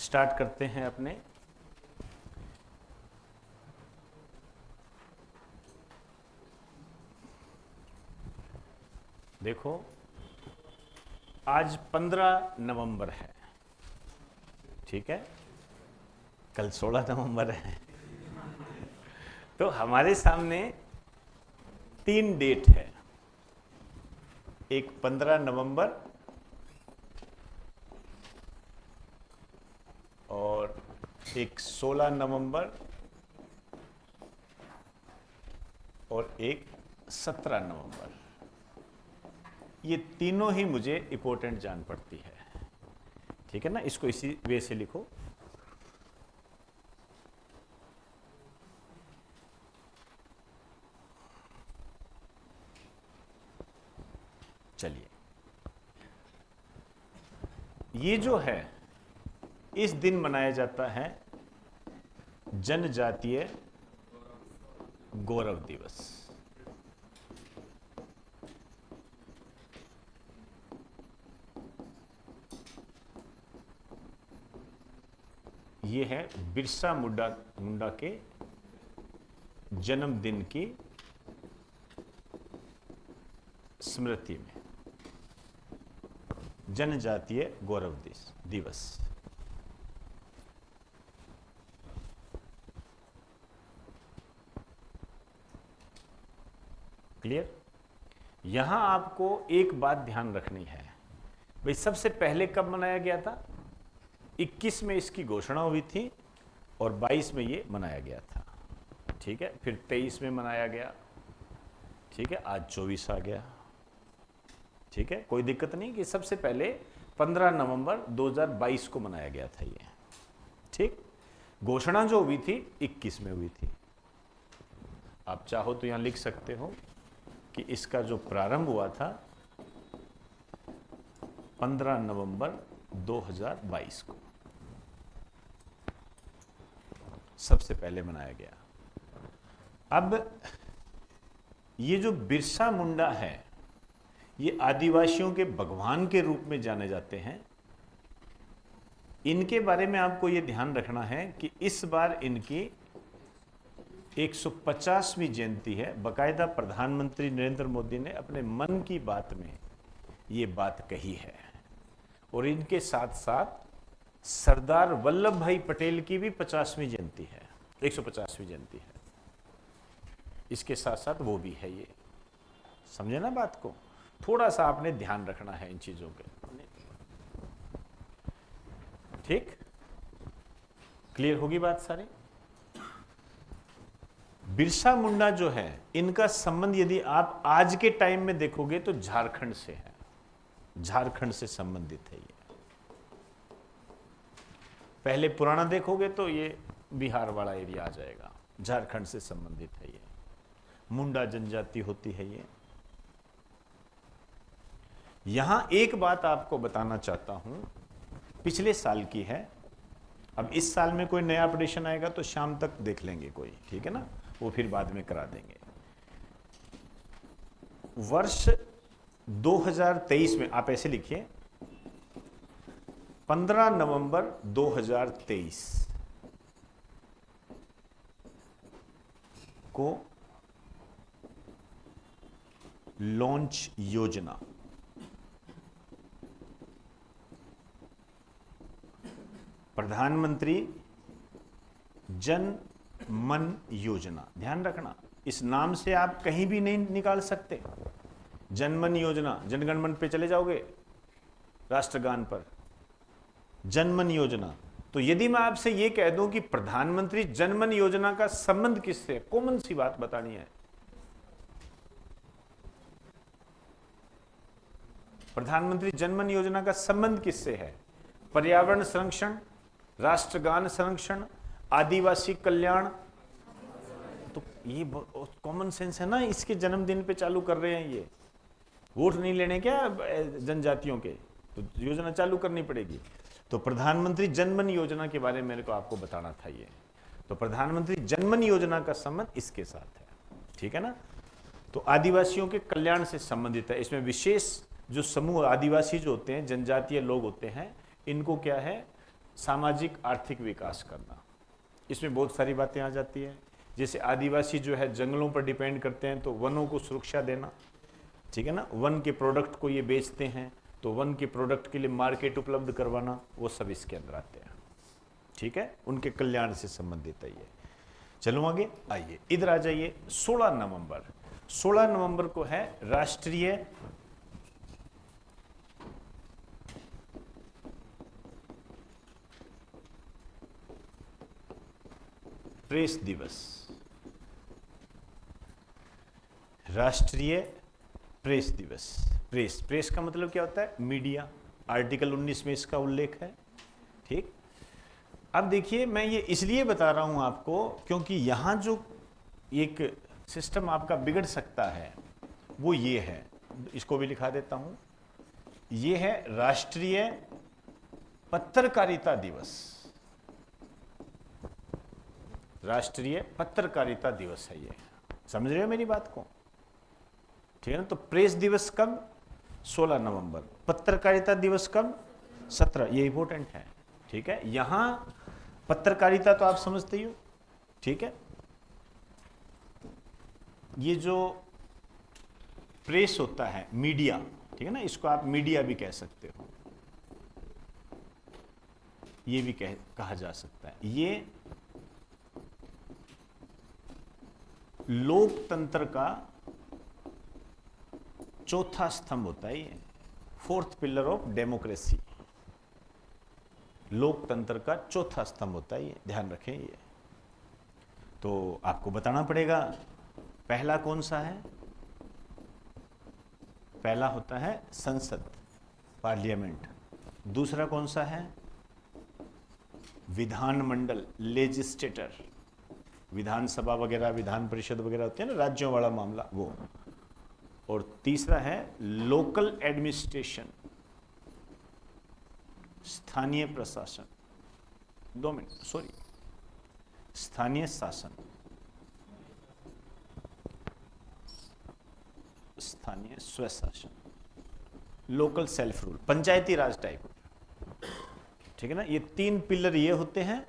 Start करते हैं अपने देखो आज 15 नवंबर है, ठीक है, कल 16 नवंबर है। तो हमारे सामने 3 डेट है, एक 15 नवंबर और एक 16 नवंबर और एक 17 नवंबर। ये तीनों ही मुझे इंपॉर्टेंट जान पड़ती है, ठीक है ना। इसको इसी वे से लिखो। चलिए, ये जो है इस दिन मनाया जाता है जनजातीय गौरव दिवस। ये है बिरसा मुंडा के जन्मदिन की स्मृति में जनजातीय गौरव दिवस। क्लियर? यहां आपको एक बात ध्यान रखनी है भाई, सबसे पहले कब मनाया गया था? 21 में इसकी घोषणा हुई थी और 22 में ये मनाया गया था, ठीक है। फिर 23 में मनाया गया, ठीक है। आज 24 आ गया, ठीक है, कोई दिक्कत नहीं कि सबसे पहले 15 नवंबर 2022 को मनाया गया था ये, ठीक। घोषणा जो हुई थी 21 में हुई थी। आप चाहो तो यहां लिख सकते हो कि इसका जो प्रारंभ हुआ था 15 नवंबर 2022 को सबसे पहले मनाया गया। अब ये जो बिरसा मुंडा है, ये आदिवासियों के भगवान के रूप में जाने जाते हैं। इनके बारे में आपको ये ध्यान रखना है कि इस बार इनकी 150वीं जयंती है। बाकायदा प्रधानमंत्री नरेंद्र मोदी ने अपने मन की बात में ये बात कही है। और इनके साथ साथ सरदार वल्लभ भाई पटेल की भी 50वीं जयंती है, 150वीं जयंती है। इसके साथ साथ वो भी है। ये समझे ना बात को? थोड़ा सा आपने ध्यान रखना है इन चीजों के, ठीक। क्लियर होगी बात सारी? बिरसा मुंडा जो है, इनका संबंध यदि आप आज के टाइम में देखोगे तो झारखंड से है, झारखंड से संबंधित है ये। पहले पुराना देखोगे तो ये बिहार वाला एरिया आ जाएगा, झारखंड से संबंधित है ये। मुंडा जनजाति होती है ये। यहां एक बात आपको बताना चाहता हूं, पिछले साल की है। अब इस साल में कोई नया अपडेशन आएगा तो शाम तक देख लेंगे कोई, ठीक है ना, वो फिर बाद में करा देंगे। वर्ष 2023 में आप ऐसे लिखिए 15 नवंबर 2023 को लॉन्च योजना, प्रधानमंत्री जन मन योजना। ध्यान रखना, इस नाम से आप कहीं भी नहीं निकाल सकते। जनमन योजना, जनगण मन पे चले जाओगे राष्ट्रगान पर, जनमन योजना। तो यदि मैं आपसे यह कह दूं कि प्रधानमंत्री जनमन योजना का संबंध किससे, कॉमन सी बात बतानी है। प्रधानमंत्री जनमन योजना का संबंध किससे है? पर्यावरण संरक्षण, राष्ट्रगान संरक्षण, आदिवासी कल्याण। तो ये कॉमन सेंस है ना, इसके जन्मदिन पे चालू कर रहे हैं ये। वोट नहीं लेने क्या जनजातियों के, तो योजना चालू करनी पड़ेगी। तो प्रधानमंत्री जनमन योजना के बारे में मेरे को आपको बताना था ये। तो प्रधानमंत्री जनमन योजना का संबंध इसके साथ है, ठीक है ना। तो आदिवासियों के कल्याण से संबंधित है। इसमें विशेष जो समूह आदिवासी जो होते हैं, जनजातीय लोग होते हैं, इनको क्या है, सामाजिक आर्थिक विकास करना। इसमें बहुत सारी बातें आ जाती है, जैसे आदिवासी जो है जंगलों पर डिपेंड करते हैं तो वनों को सुरक्षा देना, ठीक है ना, वन के प्रोडक्ट को ये बेचते हैं तो वन के प्रोडक्ट के लिए मार्केट उपलब्ध करवाना, वो सब इसके अंदर आते हैं, ठीक है, उनके कल्याण से संबंधित है ये। चलो आगे आइए, इधर आ जाइए। 16 नवंबर को है राष्ट्रीय प्रेस दिवस। राष्ट्रीय प्रेस दिवस। प्रेस का मतलब क्या होता है? मीडिया। आर्टिकल 19 में इसका उल्लेख है, ठीक। अब देखिए, मैं ये इसलिए बता रहा हूं आपको क्योंकि यहां जो एक सिस्टम आपका बिगड़ सकता है वो ये है, इसको भी लिखा देता हूं, ये है राष्ट्रीय पत्रकारिता दिवस। राष्ट्रीय पत्रकारिता दिवस है ये, समझ रहे हो मेरी बात को? ठीक है ना। तो प्रेस दिवस कब? 16 नवंबर। पत्रकारिता दिवस कब? 17। ये इंपॉर्टेंट है, ठीक है। यहां पत्रकारिता तो आप समझते ही हो, ठीक है। ये जो प्रेस होता है, मीडिया, ठीक है ना, इसको आप मीडिया भी कह सकते हो, ये भी कहा जा सकता है। ये लोकतंत्र का चौथा स्तंभ होता है, ये 4th पिलर ऑफ डेमोक्रेसी। लोकतंत्र का चौथा स्तंभ होता है ये, ध्यान रखें ये। तो आपको बताना पड़ेगा पहला कौन सा है। पहला होता है संसद, पार्लियामेंट। दूसरा कौन सा है? विधानमंडल, लेजिस्लेटर, विधानसभा वगैरह, विधान परिषद वगैरह होते हैं ना, राज्यों वाला मामला वो। और तीसरा है लोकल एडमिनिस्ट्रेशन, स्थानीय प्रशासन। 2 मिनट, सॉरी, स्थानीय शासन, स्थानीय स्वशासन, लोकल सेल्फ रूल, पंचायती राज टाइप, ठीक है ना। ये 3 पिलर ये होते हैं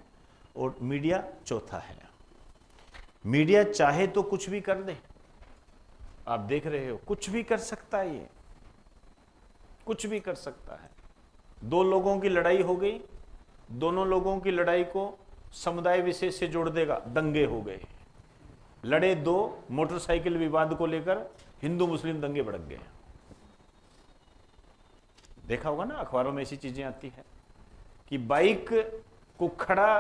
और मीडिया चौथा है। मीडिया चाहे तो कुछ भी कर दे, आप देख रहे हो, कुछ भी कर सकता है, ये कुछ भी कर सकता है। 2 लोगों की लड़ाई हो गई, दोनों लोगों की लड़ाई को समुदाय विशेष से जोड़ देगा, दंगे हो गए। लड़े 2 मोटरसाइकिल विवाद को लेकर, हिंदू मुस्लिम दंगे भड़क गए। देखा होगा ना, अखबारों में ऐसी चीजें आती है कि बाइक को खड़ा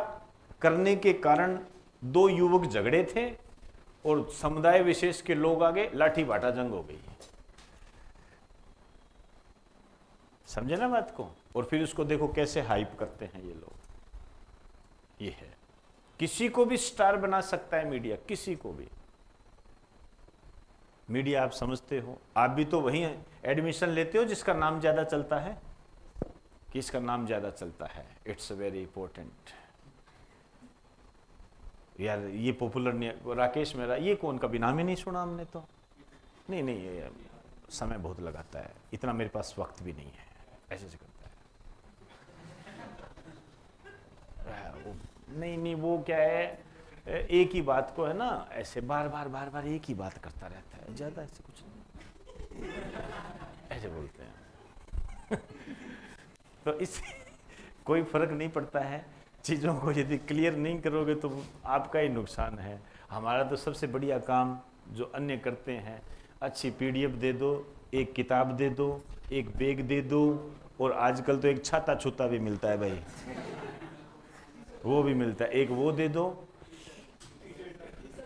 करने के कारण 2 युवक झगड़े थे और समुदाय विशेष के लोग आगे, लाठी बाटा जंग हो गई। समझे ना बात को? और फिर उसको देखो कैसे हाइप करते हैं ये लोग। ये है, किसी को भी स्टार बना सकता है मीडिया, किसी को भी। मीडिया आप समझते हो, आप भी तो वही एडमिशन लेते हो जिसका नाम ज्यादा चलता है, किसका नाम ज्यादा चलता है। इट्स वेरी इंपॉर्टेंट यार। ये पॉपुलर नहीं, राकेश मेरा, ये कौन, कभी नाम ही नहीं सुना हमने तो। नहीं, ये समय बहुत लगाता है, इतना मेरे पास वक्त भी नहीं है, ऐसे से करता है। नहीं, वो क्या है, एक ही बात को है ना, ऐसे बार बार एक ही बात करता रहता है, ज्यादा ऐसे कुछ नहीं, ऐसे बोलते हैं। तो इससे कोई फर्क नहीं पड़ता है। चीज़ों को यदि क्लियर नहीं करोगे तो आपका ही नुकसान है। हमारा तो सबसे बढ़िया काम जो अन्य करते हैं, अच्छी PDF दे दो, एक किताब दे दो, एक बैग दे दो, और आजकल तो एक छाता छूता भी मिलता है भाई, वो भी मिलता है, एक वो दे दो,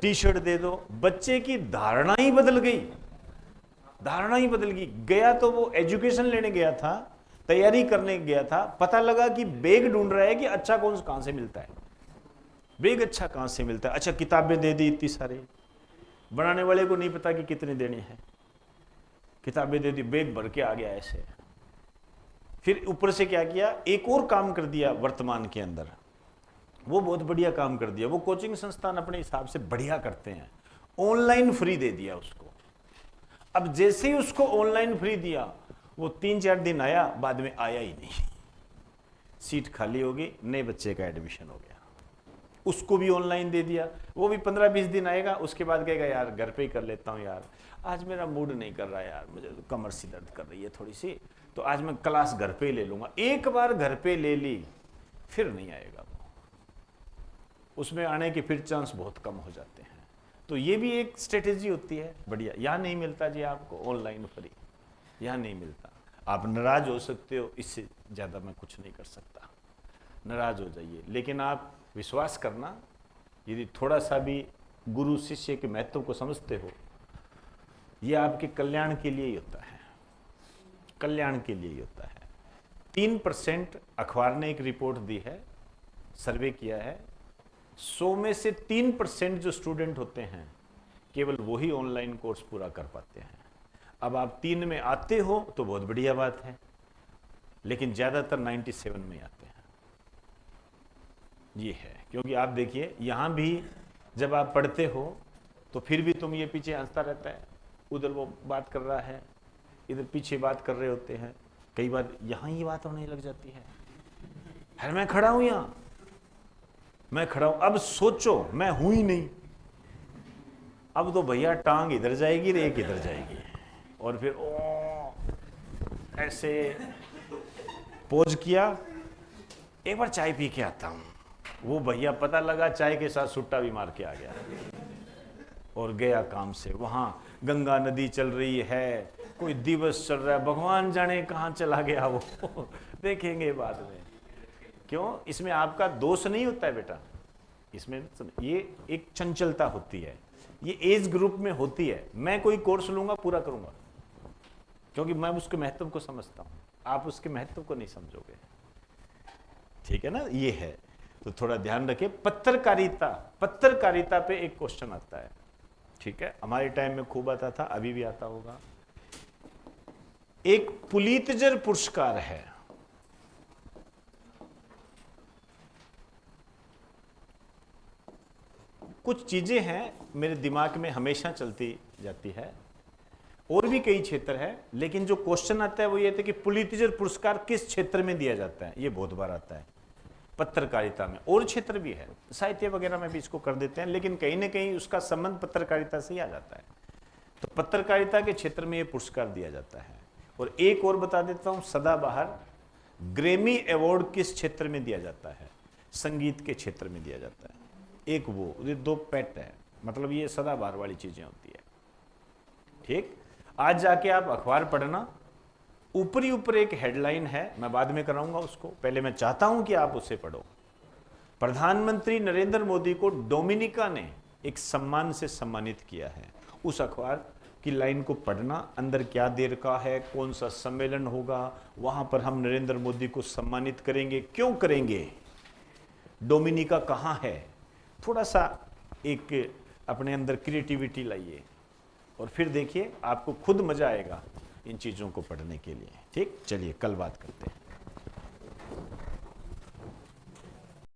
T-शर्ट दे दो। बच्चे की धारणा ही बदल गई, धारणा ही बदल गई। गया तो वो एजुकेशन लेने गया था, तैयारी करने गया था, पता लगा कि बैग ढूंढ रहा है कि अच्छा कहां से मिलता है, बैग अच्छा कहां से मिलता है। अच्छा, किताबें दे दी इतनी सारी, बनाने वाले को नहीं पता कि कितनी देनी है, किताबें दे दी, बैग भर के आ गया ऐसे। फिर ऊपर से क्या किया, एक और काम कर दिया वर्तमान के अंदर, वो बहुत बढ़िया काम कर दिया। वो कोचिंग संस्थान अपने हिसाब से बढ़िया करते हैं, ऑनलाइन फ्री दे दिया उसको। अब जैसे ही उसको ऑनलाइन फ्री दिया, वो 3-4 दिन आया, बाद में आया ही नहीं। सीट खाली होगी, नए बच्चे का एडमिशन हो गया, उसको भी ऑनलाइन दे दिया, वो भी 15-20 दिन आएगा, उसके बाद कहेगा यार घर पे ही कर लेता हूँ यार, आज मेरा मूड नहीं कर रहा यार, मुझे तो कमर सी दर्द कर रही है थोड़ी सी, तो आज मैं क्लास घर पे ही ले लूँगा। एक बार घर पे ले ली फिर नहीं आएगा वो, उसमें आने के फिर चांस बहुत कम हो जाते हैं। तो ये भी एक स्ट्रेटेजी होती है बढ़िया। यहाँ नहीं मिलता जी आपको ऑनलाइन फ्री, यहाँ नहीं मिलता, आप नाराज हो सकते हो, इससे ज़्यादा मैं कुछ नहीं कर सकता, नाराज हो जाइए, लेकिन आप विश्वास करना, यदि थोड़ा सा भी गुरु शिष्य के महत्व को समझते हो, ये आपके कल्याण के लिए ही होता है, कल्याण के लिए ही होता है। 3% अखबार ने एक रिपोर्ट दी है, सर्वे किया है, 100 में से 3% जो स्टूडेंट होते हैं केवल वही ऑनलाइन कोर्स पूरा कर पाते हैं। अब आप 3 में आते हो तो बहुत बढ़िया बात है, लेकिन ज़्यादातर 97 में आते हैं। ये है, क्योंकि आप देखिए यहाँ भी जब आप पढ़ते हो तो फिर भी तुम ये पीछे हंसता रहता है, उधर वो बात कर रहा है, इधर पीछे बात कर रहे होते हैं, कई बार यहाँ ही बात होने लग जाती है, अरे मैं खड़ा हूँ यहाँ, मैं खड़ा हूँ, अब सोचो मैं हूँ ही नहीं, अब तो भैया टांग इधर जाएगी रे, एक इधर जाएगी, और फिर ओ ऐसे पोज किया, एक बार चाय पी के आता हूँ, वो भैया पता लगा चाय के साथ सुट्टा भी मार के आ गया और गया काम से। वहाँ गंगा नदी चल रही है, कोई दिवस चल रहा है, भगवान जाने कहाँ चला गया वो देखेंगे बाद में। क्यों? इसमें आपका दोष नहीं होता है बेटा, इसमें ये एक चंचलता होती है, ये एज ग्रुप में होती है। मैं कोई कोर्स लूंगा पूरा करूंगा क्योंकि मैं उसके महत्व को समझता हूं, आप उसके महत्व को नहीं समझोगे, ठीक है ना, ये है। तो थोड़ा ध्यान रखिए। पत्रकारिता, पत्रकारिता पे एक क्वेश्चन आता है, ठीक है, हमारे टाइम में खूब आता था, अभी भी आता होगा। एक पुलित्जर पुरस्कार है, कुछ चीजें हैं मेरे दिमाग में हमेशा चलती जाती है, और भी कई क्षेत्र है, लेकिन जो क्वेश्चन आता है वो ये था कि पुलित्जर पुरस्कार किस क्षेत्र में दिया जाता है, ये बहुत बार आता है पत्रकारिता में, और क्षेत्र भी है, साहित्य वगैरह में भी इसको कर देते हैं, लेकिन कहीं ना कहीं उसका संबंध पत्रकारिता से ही आ जाता है। तो पत्रकारिता के क्षेत्र में ये पुरस्कार दिया जाता है। और एक और बता देता हूं, सदाबहार ग्रैमी अवार्ड किस क्षेत्र में दिया जाता है? संगीत के क्षेत्र में दिया जाता है। एक वो, ये दो पेट है, मतलब ये सदाबहार वाली चीजें होती है, ठीक। आज जाके आप अखबार पढ़ना, ऊपरी ऊपर एक हेडलाइन है, मैं बाद में कराऊंगा उसको, पहले मैं चाहता हूं कि आप उसे पढ़ो। प्रधानमंत्री नरेंद्र मोदी को डोमिनिका ने एक सम्मान से सम्मानित किया है। उस अखबार की लाइन को पढ़ना, अंदर क्या दे रखा है, कौन सा सम्मेलन होगा, वहां पर हम नरेंद्र मोदी को सम्मानित करेंगे, क्यों करेंगे, डोमिनिका कहाँ है, थोड़ा सा एक अपने अंदर क्रिएटिविटी लाइए और फिर देखिए आपको खुद मजा आएगा इन चीज़ों को पढ़ने के लिए, ठीक। चलिए कल बात करते हैं।